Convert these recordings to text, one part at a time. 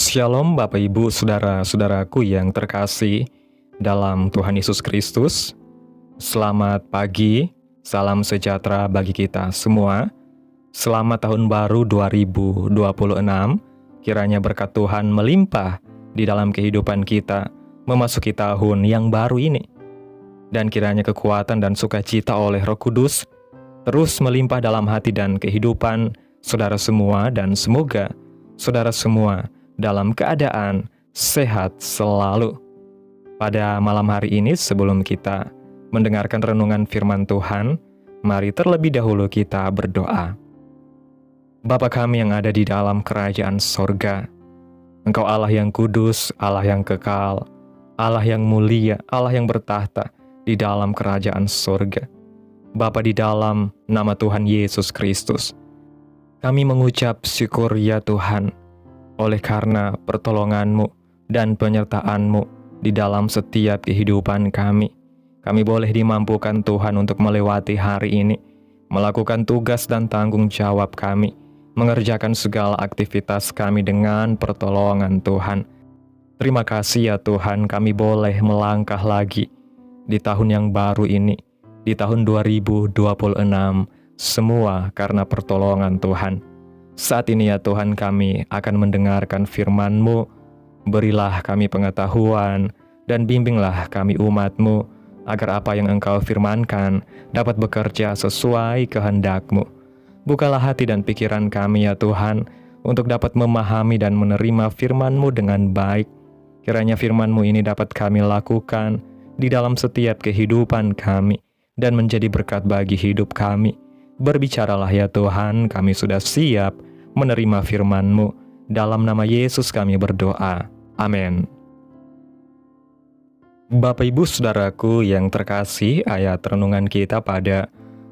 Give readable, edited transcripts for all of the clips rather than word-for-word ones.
Shalom Bapak Ibu Saudara-saudaraku yang terkasih dalam Tuhan Yesus Kristus. Selamat pagi, salam sejahtera bagi kita semua. Selamat tahun baru 2026. Kiranya berkat Tuhan melimpah di dalam kehidupan kita memasuki tahun yang baru ini. Dan kiranya kekuatan dan sukacita oleh Roh Kudus terus melimpah dalam hati dan kehidupan saudara semua, dan semoga saudara semua dalam keadaan sehat selalu. Pada malam hari ini, sebelum kita mendengarkan renungan firman Tuhan, mari terlebih dahulu kita berdoa. Bapa kami yang ada di dalam kerajaan sorga, Engkau Allah yang kudus, Allah yang kekal, Allah yang mulia, Allah yang bertahta di dalam kerajaan sorga. Bapa, di dalam nama Tuhan Yesus Kristus, kami mengucap syukur ya Tuhan, oleh karena pertolongan-Mu dan penyertaan-Mu di dalam setiap kehidupan kami. Kami boleh dimampukan Tuhan untuk melewati hari ini, melakukan tugas dan tanggung jawab kami, mengerjakan segala aktivitas kami dengan pertolongan Tuhan. Terima kasih ya Tuhan, kami boleh melangkah lagi di tahun yang baru ini, di tahun 2026, semua karena pertolongan Tuhan. Saat ini ya Tuhan, kami akan mendengarkan firman-Mu. Berilah kami pengetahuan dan bimbinglah kami umat-Mu, agar apa yang Engkau firmankan dapat bekerja sesuai kehendak-Mu. Bukalah hati dan pikiran kami ya Tuhan, untuk dapat memahami dan menerima firman-Mu dengan baik. Kiranya firman-Mu ini dapat kami lakukan di dalam setiap kehidupan kami, dan menjadi berkat bagi hidup kami. Berbicaralah ya Tuhan, kami sudah siap menerima firman-Mu. Dalam nama Yesus kami berdoa. Amin. Bapak Ibu Saudaraku yang terkasih, ayat renungan kita pada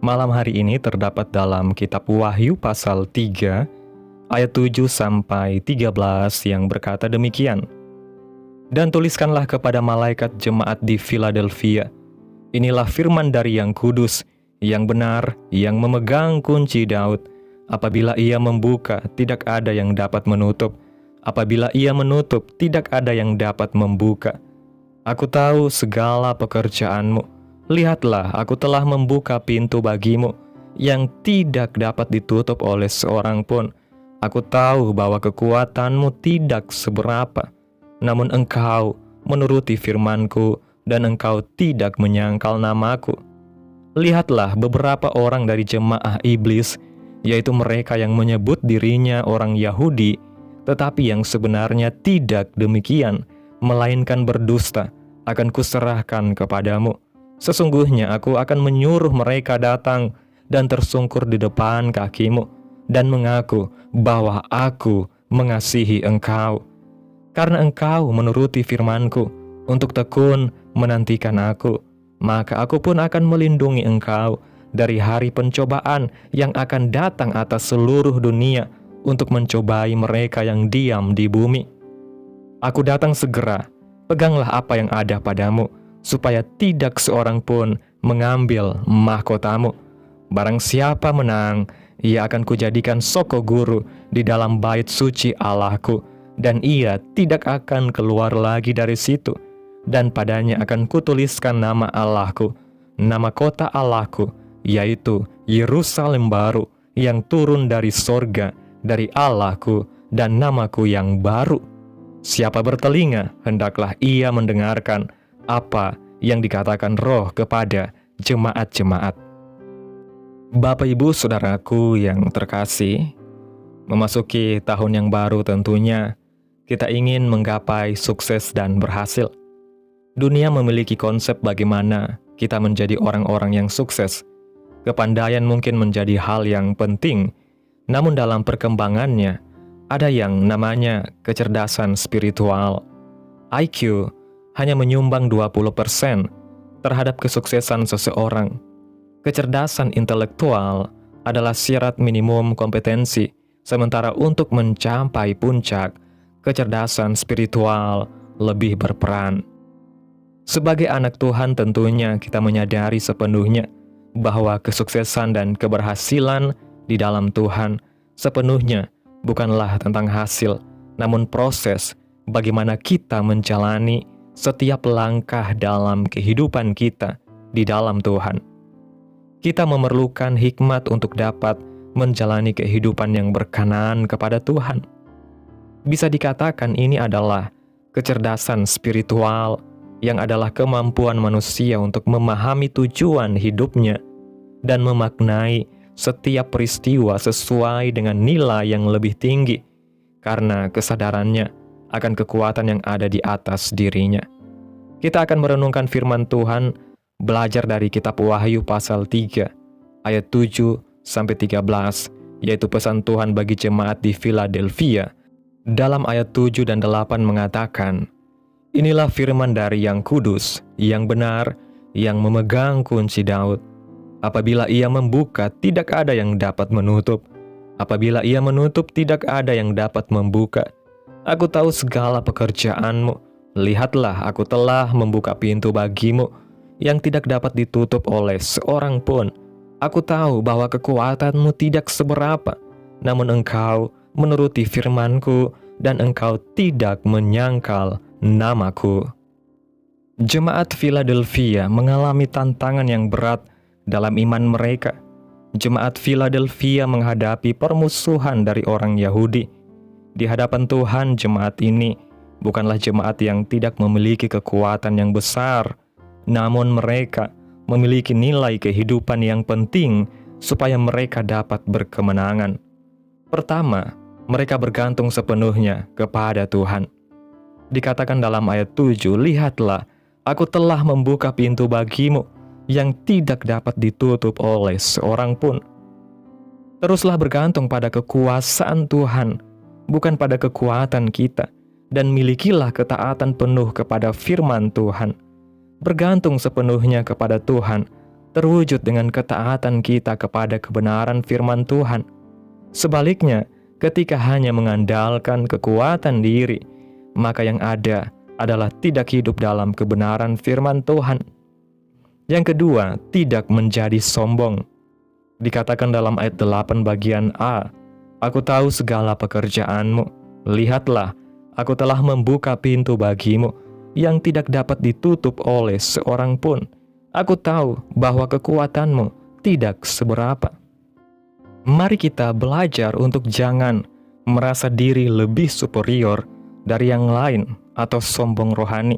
malam hari ini terdapat dalam kitab Wahyu pasal 3 ayat 7-13 yang berkata demikian. Dan tuliskanlah kepada malaikat jemaat di Philadelphia, inilah firman dari yang kudus, yang benar, yang memegang kunci Daud. Apabila ia membuka, tidak ada yang dapat menutup. Apabila ia menutup, tidak ada yang dapat membuka. Aku tahu segala pekerjaan-Mu. Lihatlah, aku telah membuka pintu bagimu, yang tidak dapat ditutup oleh seorang pun. Aku tahu bahwa kekuatan-Mu tidak seberapa. Namun Engkau menuruti firman-Ku, dan Engkau tidak menyangkal nama-Ku. Lihatlah, beberapa orang dari jemaah iblis, yaitu mereka yang menyebut dirinya orang Yahudi, tetapi yang sebenarnya tidak demikian, melainkan berdusta, akan kuserahkan kepadamu. Sesungguhnya aku akan menyuruh mereka datang dan tersungkur di depan kakimu, dan mengaku bahwa aku mengasihi engkau. Karena engkau menuruti firman-Ku untuk tekun menantikan aku, maka aku pun akan melindungi engkau dari hari pencobaan yang akan datang atas seluruh dunia untuk mencobai mereka yang diam di bumi. Aku datang segera, peganglah apa yang ada padamu, supaya tidak seorang pun mengambil mahkotamu. Barang siapa menang, ia akan kujadikan soko guru di dalam bait suci Allahku, dan ia tidak akan keluar lagi dari situ. Dan padanya akan kutuliskan nama Allahku, nama kota Allahku, yaitu Yerusalem baru yang turun dari sorga, dari Allahku, dan namaku yang baru. Siapa bertelinga, hendaklah ia mendengarkan apa yang dikatakan Roh kepada jemaat-jemaat. Bapak Ibu Saudaraku yang terkasih, memasuki tahun yang baru tentunya kita ingin menggapai sukses dan berhasil. Dunia memiliki konsep bagaimana kita menjadi orang-orang yang sukses. Kepandaian mungkin menjadi hal yang penting, namun dalam perkembangannya ada yang namanya kecerdasan spiritual. IQ hanya menyumbang 20% terhadap kesuksesan seseorang. Kecerdasan intelektual adalah syarat minimum kompetensi, sementara untuk mencapai puncak, kecerdasan spiritual lebih berperan. Sebagai anak Tuhan tentunya kita menyadari sepenuhnya bahwa kesuksesan dan keberhasilan di dalam Tuhan sepenuhnya bukanlah tentang hasil, namun proses bagaimana kita menjalani setiap langkah dalam kehidupan kita di dalam Tuhan. Kita memerlukan hikmat untuk dapat menjalani kehidupan yang berkenan kepada Tuhan. Bisa dikatakan ini adalah kecerdasan spiritual yang adalah kemampuan manusia untuk memahami tujuan hidupnya dan memaknai setiap peristiwa sesuai dengan nilai yang lebih tinggi karena kesadarannya akan kekuatan yang ada di atas dirinya. Kita akan merenungkan firman Tuhan, belajar dari kitab Wahyu pasal 3 ayat 7-13, yaitu pesan Tuhan bagi jemaat di Philadelphia. Dalam ayat 7 dan 8 mengatakan, "Inilah firman dari yang kudus, yang benar, yang memegang kunci Daud. Apabila ia membuka, tidak ada yang dapat menutup. Apabila ia menutup, tidak ada yang dapat membuka. Aku tahu segala pekerjaanmu. Lihatlah, aku telah membuka pintu bagimu yang tidak dapat ditutup oleh seorang pun. Aku tahu bahwa kekuatanmu tidak seberapa, namun engkau menuruti firmanku, dan engkau tidak menyangkal namaku." Jemaat Philadelphia mengalami tantangan yang berat dalam iman mereka. Jemaat Philadelphia menghadapi permusuhan dari orang Yahudi. Di hadapan Tuhan, jemaat ini bukanlah jemaat yang tidak memiliki kekuatan yang besar, namun mereka memiliki nilai kehidupan yang penting supaya mereka dapat berkemenangan. Pertama, mereka bergantung sepenuhnya kepada Tuhan. Dikatakan dalam ayat 7, "Lihatlah, aku telah membuka pintu bagimu yang tidak dapat ditutup oleh seorang pun." Teruslah bergantung pada kekuasaan Tuhan, bukan pada kekuatan kita, dan milikilah ketaatan penuh kepada firman Tuhan. Bergantung sepenuhnya kepada Tuhan terwujud dengan ketaatan kita kepada kebenaran firman Tuhan. Sebaliknya, ketika hanya mengandalkan kekuatan diri, maka yang ada adalah tidak hidup dalam kebenaran firman Tuhan. Yang kedua, tidak menjadi sombong. Dikatakan dalam ayat 8 bagian A, "Aku tahu segala pekerjaanmu. Lihatlah, aku telah membuka pintu bagimu yang tidak dapat ditutup oleh seorang pun. Aku tahu bahwa kekuatanmu tidak seberapa." Mari kita belajar untuk jangan merasa diri lebih superior dari yang lain atau sombong rohani.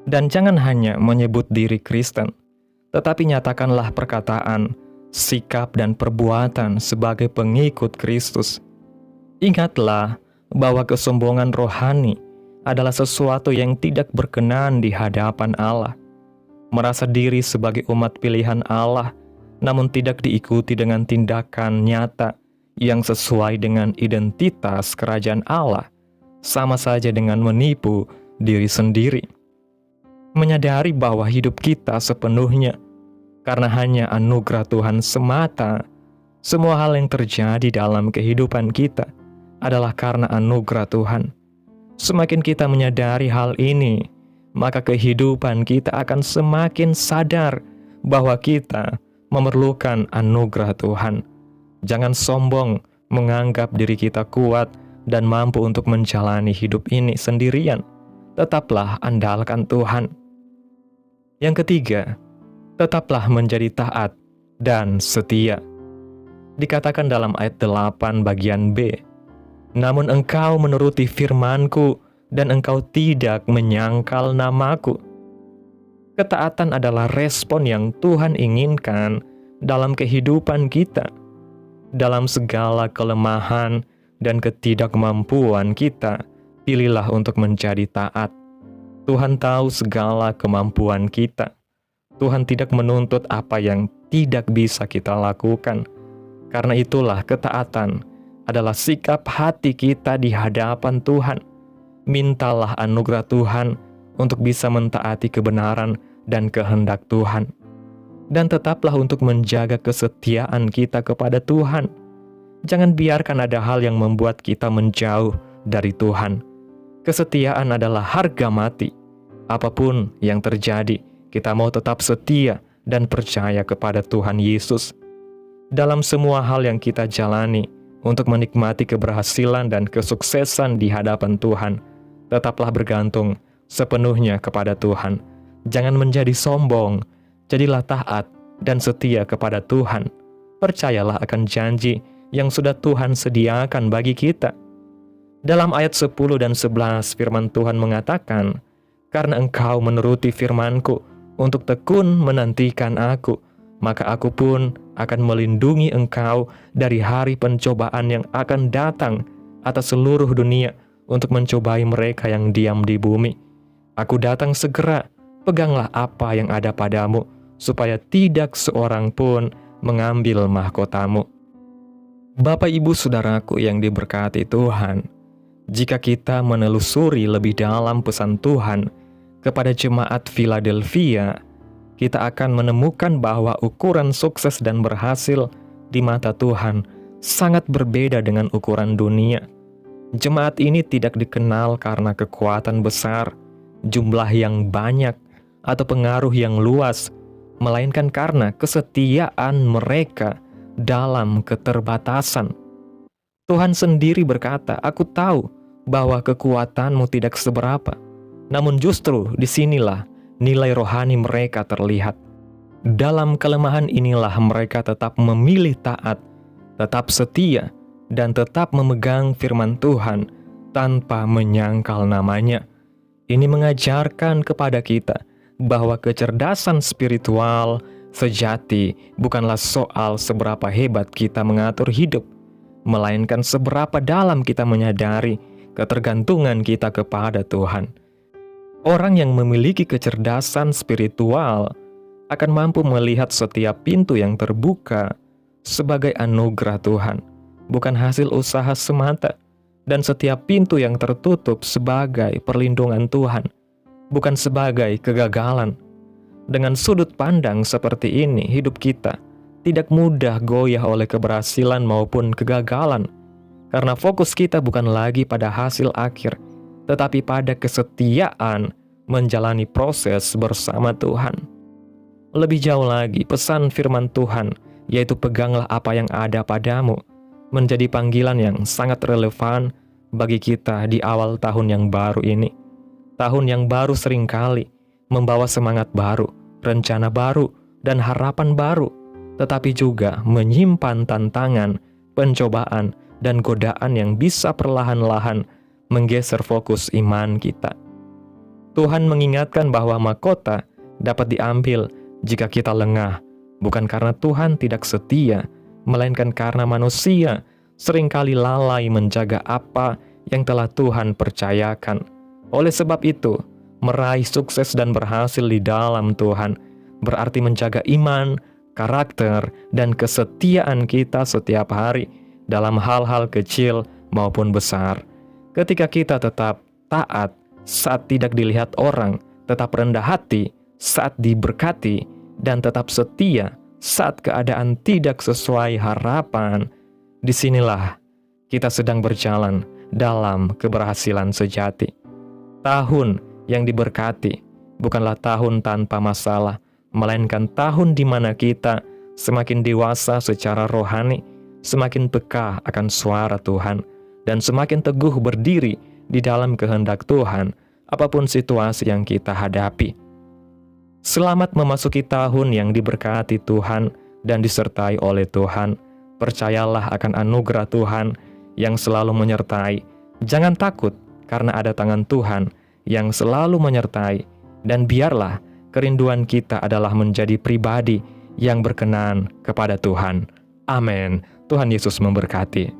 Dan jangan hanya menyebut diri Kristen, tetapi nyatakanlah perkataan, sikap, dan perbuatan sebagai pengikut Kristus. Ingatlah bahwa kesombongan rohani adalah sesuatu yang tidak berkenan di hadapan Allah. Merasa diri sebagai umat pilihan Allah, namun tidak diikuti dengan tindakan nyata yang sesuai dengan identitas kerajaan Allah, sama saja dengan menipu diri sendiri. Menyadari bahwa hidup kita sepenuhnya karena hanya anugerah Tuhan semata. Semua hal yang terjadi dalam kehidupan kita adalah karena anugerah Tuhan. Semakin kita menyadari hal ini, maka kehidupan kita akan semakin sadar bahwa kita memerlukan anugerah Tuhan. Jangan sombong menganggap diri kita kuat dan mampu untuk menjalani hidup ini sendirian. Tetaplah andalkan Tuhan. Yang ketiga, tetaplah menjadi taat dan setia. Dikatakan dalam ayat 8 bagian B, "Namun engkau menuruti firmanku dan engkau tidak menyangkal namaku." Ketaatan adalah respon yang Tuhan inginkan dalam kehidupan kita. Dalam segala kelemahan dan ketidakmampuan kita, pilihlah untuk menjadi taat. Tuhan tahu segala kemampuan kita. Tuhan tidak menuntut apa yang tidak bisa kita lakukan. Karena itulah ketaatan adalah sikap hati kita di hadapan Tuhan. Mintalah anugerah Tuhan untuk bisa mentaati kebenaran dan kehendak Tuhan. Dan tetaplah untuk menjaga kesetiaan kita kepada Tuhan. Jangan biarkan ada hal yang membuat kita menjauh dari Tuhan. Kesetiaan adalah harga mati. Apapun yang terjadi, kita mau tetap setia dan percaya kepada Tuhan Yesus. Dalam semua hal yang kita jalani, untuk menikmati keberhasilan dan kesuksesan di hadapan Tuhan, tetaplah bergantung sepenuhnya kepada Tuhan. Jangan menjadi sombong, jadilah taat dan setia kepada Tuhan. Percayalah akan janji yang sudah Tuhan sediakan bagi kita. Dalam ayat 10 dan 11 firman Tuhan mengatakan, "Karena engkau menuruti firman-Ku untuk tekun menantikan Aku, maka Aku pun akan melindungi engkau dari hari pencobaan yang akan datang atas seluruh dunia untuk mencobai mereka yang diam di bumi. Aku datang segera, peganglah apa yang ada padamu, supaya tidak seorang pun mengambil mahkotamu." Bapak Ibu Saudaraku yang diberkati Tuhan, jika kita menelusuri lebih dalam pesan Tuhan kepada jemaat Philadelphia, kita akan menemukan bahwa ukuran sukses dan berhasil di mata Tuhan sangat berbeda dengan ukuran dunia. Jemaat ini tidak dikenal karena kekuatan besar, jumlah yang banyak, atau pengaruh yang luas, melainkan karena kesetiaan mereka dalam keterbatasan. Tuhan sendiri berkata, "Aku tahu bahwa kekuatanmu tidak seberapa, namun justru disinilah nilai rohani mereka terlihat. Dalam kelemahan inilah mereka tetap memilih taat, tetap setia, dan tetap memegang firman Tuhan tanpa menyangkal namanya." Ini mengajarkan kepada kita bahwa kecerdasan spiritual sejati bukanlah soal seberapa hebat kita mengatur hidup, melainkan seberapa dalam kita menyadari ketergantungan kita kepada Tuhan. Orang yang memiliki kecerdasan spiritual akan mampu melihat setiap pintu yang terbuka sebagai anugerah Tuhan, bukan hasil usaha semata, dan setiap pintu yang tertutup sebagai perlindungan Tuhan, bukan sebagai kegagalan. Dengan sudut pandang seperti ini, hidup kita tidak mudah goyah oleh keberhasilan maupun kegagalan, karena fokus kita bukan lagi pada hasil akhir, tetapi pada kesetiaan menjalani proses bersama Tuhan. Lebih jauh lagi, pesan firman Tuhan, yaitu peganglah apa yang ada padamu, menjadi panggilan yang sangat relevan bagi kita di awal tahun yang baru ini. Tahun yang baru seringkali membawa semangat baru, rencana baru, dan harapan baru, tetapi juga menyimpan tantangan, pencobaan, dan godaan yang bisa perlahan-lahan menggeser fokus iman kita. Tuhan mengingatkan bahwa mahkota dapat diambil jika kita lengah, bukan karena Tuhan tidak setia, melainkan karena manusia seringkali lalai menjaga apa yang telah Tuhan percayakan. Oleh sebab itu, meraih sukses dan berhasil di dalam Tuhan berarti menjaga iman, karakter, dan kesetiaan kita setiap hari dalam hal-hal kecil maupun besar. Ketika kita tetap taat saat tidak dilihat orang, tetap rendah hati saat diberkati, dan tetap setia saat keadaan tidak sesuai harapan, disinilah kita sedang berjalan dalam keberhasilan sejati. Tahun yang diberkati bukanlah tahun tanpa masalah, melainkan tahun di mana kita semakin dewasa secara rohani, semakin peka akan suara Tuhan, dan semakin teguh berdiri di dalam kehendak Tuhan, apapun situasi yang kita hadapi. Selamat memasuki tahun yang diberkati Tuhan dan disertai oleh Tuhan. Percayalah akan anugerah Tuhan yang selalu menyertai. Jangan takut, karena ada tangan Tuhan yang selalu menyertai. Dan biarlah kerinduan kita adalah menjadi pribadi yang berkenan kepada Tuhan. Amin. Tuhan Yesus memberkati.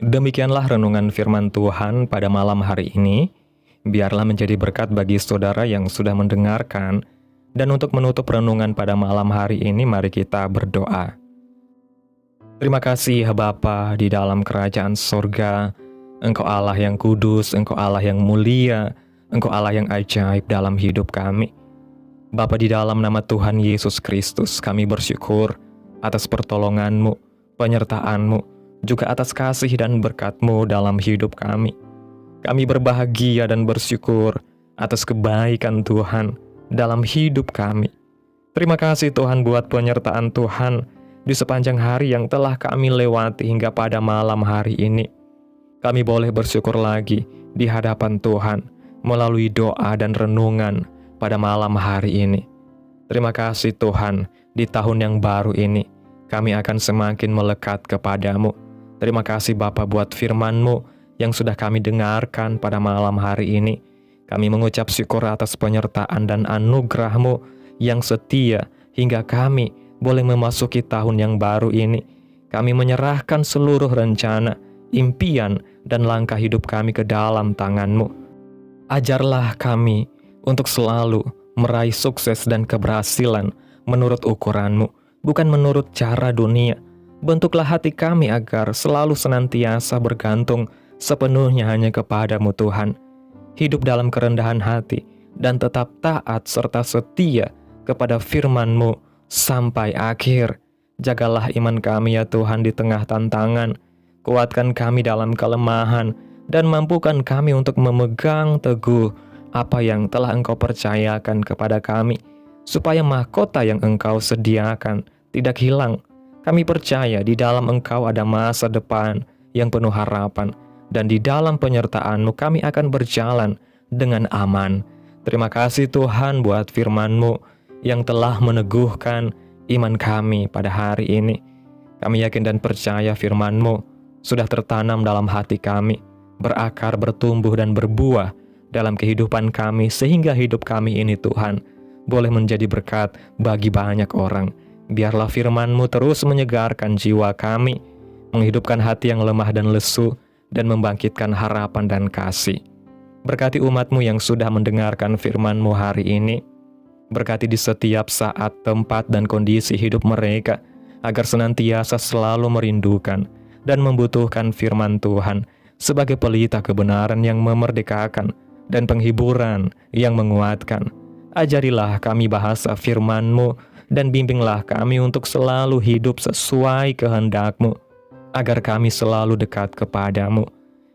Demikianlah renungan firman Tuhan pada malam hari ini. Biarlah menjadi berkat bagi saudara yang sudah mendengarkan. Dan untuk menutup renungan pada malam hari ini, mari kita berdoa. Terima kasih Bapa di dalam kerajaan sorga. Engkau Allah yang kudus, Engkau Allah yang mulia, Engkau Allah yang ajaib dalam hidup kami. Bapa, di dalam nama Tuhan Yesus Kristus, kami bersyukur atas pertolongan-Mu, penyertaan-Mu, juga atas kasih dan berkat-Mu dalam hidup kami. Kami berbahagia dan bersyukur atas kebaikan Tuhan dalam hidup kami. Terima kasih Tuhan buat penyertaan Tuhan di sepanjang hari yang telah kami lewati hingga pada malam hari ini. Kami boleh bersyukur lagi di hadapan Tuhan melalui doa dan renungan pada malam hari ini. Terima kasih Tuhan, di tahun yang baru ini kami akan semakin melekat kepadamu. Terima kasih Bapa buat firman-Mu yang sudah kami dengarkan pada malam hari ini. Kami mengucap syukur atas penyertaan dan anugerah-Mu yang setia hingga kami boleh memasuki tahun yang baru ini. Kami menyerahkan seluruh rencana, impian, dan langkah hidup kami ke dalam tangan-Mu. Ajarlah kami untuk selalu meraih sukses dan keberhasilan menurut ukuran-Mu, bukan menurut cara dunia. Bentuklah hati kami agar selalu senantiasa bergantung sepenuhnya hanya kepadamu Tuhan. Hidup dalam kerendahan hati dan tetap taat serta setia kepada firman-Mu sampai akhir. Jagalah iman kami ya Tuhan di tengah tantangan. Kuatkan kami dalam kelemahan dan mampukan kami untuk memegang teguh apa yang telah Engkau percayakan kepada kami, supaya mahkota yang Engkau sediakan tidak hilang. Kami percaya di dalam Engkau ada masa depan yang penuh harapan, dan di dalam penyertaan-Mu kami akan berjalan dengan aman. Terima kasih Tuhan buat firman-Mu yang telah meneguhkan iman kami pada hari ini. Kami yakin dan percaya firman-Mu sudah tertanam dalam hati kami, berakar, bertumbuh, dan berbuah dalam kehidupan kami, sehingga hidup kami ini Tuhan boleh menjadi berkat bagi banyak orang. Biarlah firman-Mu terus menyegarkan jiwa kami, menghidupkan hati yang lemah dan lesu, dan membangkitkan harapan dan kasih. Berkati umat-Mu yang sudah mendengarkan firman-Mu hari ini. Berkati di setiap saat, tempat, dan kondisi hidup mereka, agar senantiasa selalu merindukan dan membutuhkan firman Tuhan sebagai pelita kebenaran yang memerdekakan dan penghiburan yang menguatkan. Ajarilah kami bahasa firman-Mu dan bimbinglah kami untuk selalu hidup sesuai kehendak-Mu, agar kami selalu dekat kepadamu.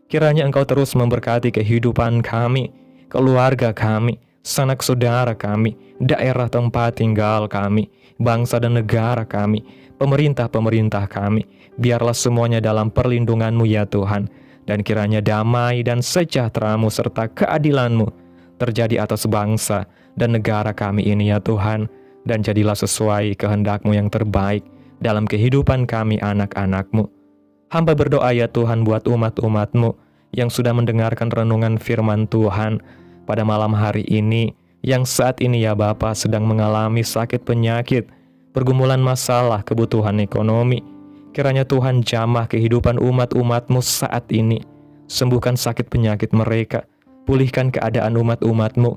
Kiranya Engkau terus memberkati kehidupan kami, keluarga kami, sanak saudara kami, daerah tempat tinggal kami, bangsa dan negara kami, pemerintah-pemerintah kami. Biarlah semuanya dalam perlindungan-Mu ya Tuhan, dan kiranya damai dan sejahtera-Mu serta keadilan-Mu terjadi atas bangsa dan negara kami ini ya Tuhan, dan jadilah sesuai kehendak-Mu yang terbaik dalam kehidupan kami anak-anak-Mu. Hamba berdoa ya Tuhan buat umat-umat-Mu yang sudah mendengarkan renungan firman Tuhan pada malam hari ini, yang saat ini ya Bapa sedang mengalami sakit penyakit, pergumulan masalah, kebutuhan ekonomi. Kiranya Tuhan jamah kehidupan umat-umat-Mu saat ini. Sembuhkan sakit penyakit mereka, pulihkan keadaan umat-umat-Mu,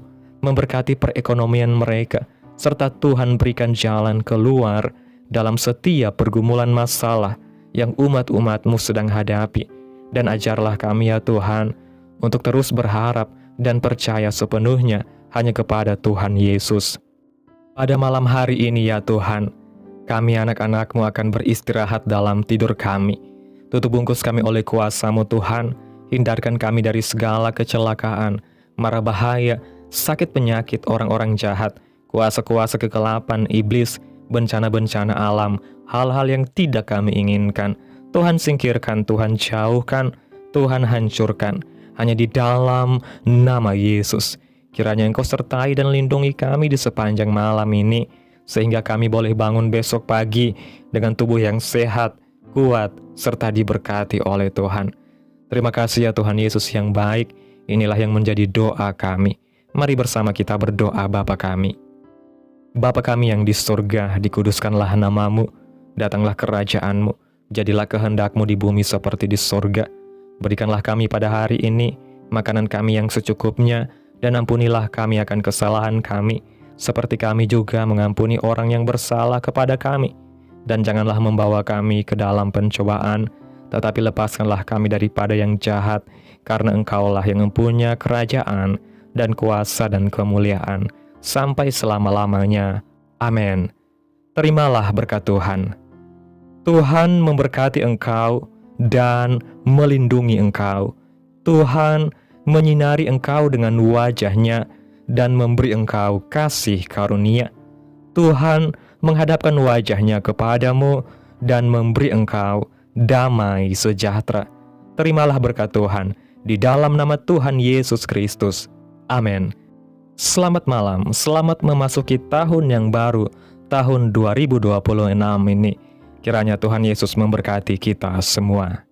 memberkati perekonomian mereka, serta Tuhan berikan jalan keluar dalam setiap pergumulan masalah yang umat-umat-Mu sedang hadapi. Dan ajarlah kami ya Tuhan untuk terus berharap dan percaya sepenuhnya hanya kepada Tuhan Yesus. Pada malam hari ini ya Tuhan, kami anak-anak-Mu akan beristirahat dalam tidur kami. Tutup bungkus kami oleh kuasa-Mu Tuhan, hindarkan kami dari segala kecelakaan, mara bahaya, sakit penyakit orang-orang jahat, kuasa-kuasa kegelapan iblis, bencana-bencana alam, hal-hal yang tidak kami inginkan. Tuhan singkirkan, Tuhan jauhkan, Tuhan hancurkan, hanya di dalam nama Yesus. Kiranya Engkau sertai dan lindungi kami di sepanjang malam ini, sehingga kami boleh bangun besok pagi dengan tubuh yang sehat, kuat, serta diberkati oleh Tuhan. Terima kasih ya Tuhan Yesus yang baik. Inilah yang menjadi doa kami. Mari bersama kita berdoa. Bapa kami. Bapa kami yang di surga, dikuduskanlah nama-Mu, datanglah kerajaan-Mu, jadilah kehendak-Mu di bumi seperti di surga. Berikanlah kami pada hari ini makanan kami yang secukupnya, dan ampunilah kami akan kesalahan kami, seperti kami juga mengampuni orang yang bersalah kepada kami. Dan janganlah membawa kami ke dalam pencobaan, tetapi lepaskanlah kami daripada yang jahat, karena Engkaulah yang mempunyai kerajaan dan kuasa dan kemuliaan sampai selama-lamanya. Amin. Terimalah berkat Tuhan. Tuhan memberkati engkau dan melindungi engkau. Tuhan menyinari engkau dengan wajah-Nya dan memberi engkau kasih karunia. Tuhan menghadapkan wajah-Nya kepadamu dan memberi engkau damai sejahtera. Terimalah berkat Tuhan di dalam nama Tuhan Yesus Kristus. Amin. Selamat malam, selamat memasuki tahun yang baru, tahun 2026 ini. Kiranya Tuhan Yesus memberkati kita semua.